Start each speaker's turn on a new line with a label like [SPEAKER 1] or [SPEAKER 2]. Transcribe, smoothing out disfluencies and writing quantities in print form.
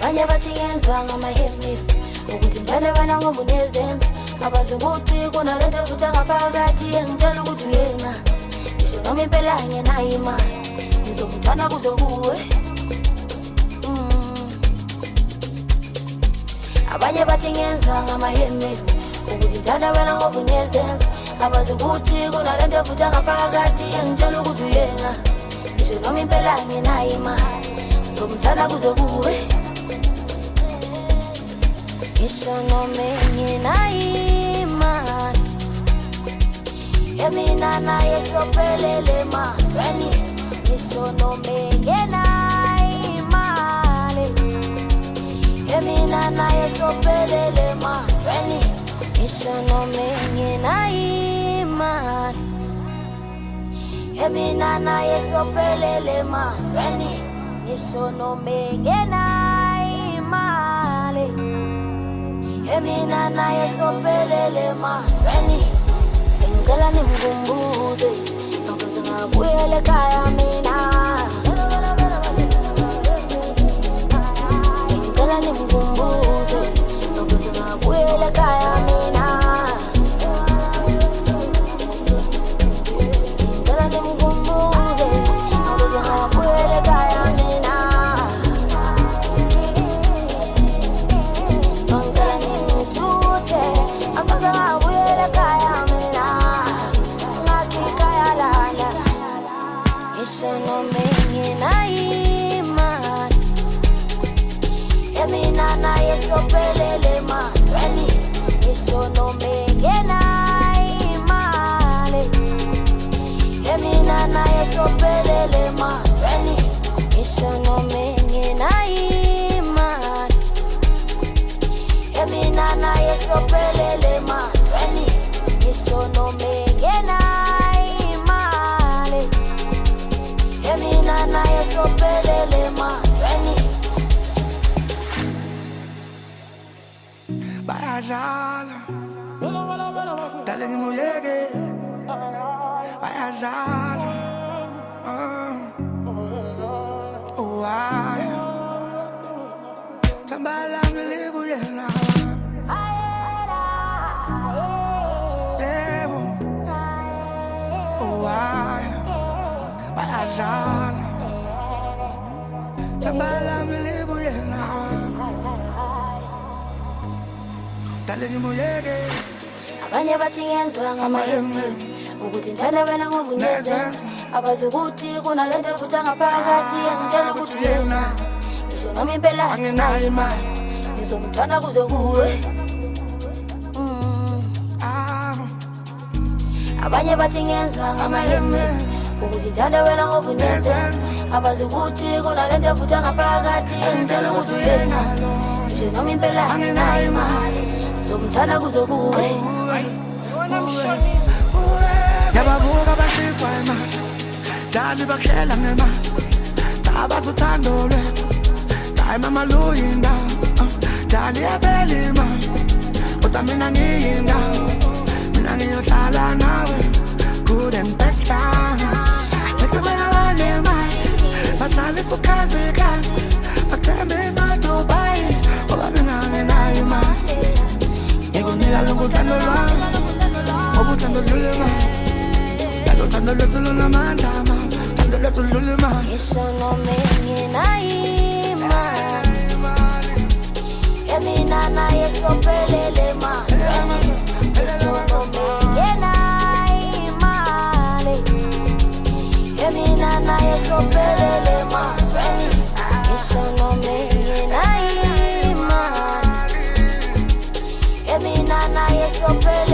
[SPEAKER 1] abanye bathi ngenzwa ngamahemi ukuthi ngithanda wena ngoba unezenzo abazi ukuthi kunalento futhi ngaphakathi engitshela ukuthi uyena ngisho noma impela ngenayo imali ngizomthanda kuze kuwe. Abanye bathi ngenzwa ngamahemi ukuthi ngithanda wena ngoba unezenzo abazi ukuthi kunalento futhi ngaphakathi engitshela ukuthi uyena ngisho noma impela ngenayo imali ngizomthanda kuze kuwe. Ngisho noma ngenayo imali mina naye sophelele masweni. Ngisho noma ngenayo imali mina naye sophelele masweni. Ngisho noma ngenayo imali mina naye sophelele masweni. Ngisho noma ngenayo imali mina naye sophelele masweni. Ngicela nimkhumbuze ngizoze ngabuyela ekhaya mina. Ngicela nimkhumbuze ngizoze ngabuyela ekhaya mina. Ngicela nimkhumbuze ngizoze ngabuyela ekhaya mina. Ngicela nimthuthe ngizoze ngabuyela ekhaya mina. Ngisho noma ngenayo imali mina naye sophelele masweni. Ngisho noma ngenayo imali mina naye sophelele masweni. Ngisho noma ngenayo imali mina naye sophelele masweni. Ngisho noma ngenayo imali mina naye sophelele masweni.
[SPEAKER 2] Bayadlala dale ngimuyeke bayadlala why tambala ngilibuyela yebo why bayadlala tambala ngilibuyela dale ngimuyeke.
[SPEAKER 1] Abanye bathi ngenzwa ngamahemi ukuthi ngithanda wena ngoba unezenzo abazi ukuthi kunalento futhi ngaphakathi engitshela ukuthi uyena ngisho noma impela ngenayo imali ngizomthanda kuze kuwe. Abanye bathi ngenzwa ngamahemi ukuthi ngithanda wena ngoba unezenzo abazi ukuthi kunalento futhi ngaphakathi engitshela ukuthi uyena ngisho noma impela ngenayo imali ngizomthanda kuze kuwe.
[SPEAKER 2] Yababuka basizwa imali dali bakhela ngemali tabaza uthando lwethu hayi mama luyindawo dali yabela imali kodwa mina ngiyindawo mina ngiyohlala nawe good and bad times. Let's bring around imali bahlala isukhazi bathembisa Dubai ngoba mina nginayo imali ngikunika lokuthando lwami obuthando lulema uthando lwethu lunamandla uthando lwethu lulema.
[SPEAKER 1] Ngisho noma ngenayo imali mina naye sophelele masweni. Ngisho noma ngenayo imali mina naye sophelele masweni. Ngisho noma ngenayo imali mina naye sophelele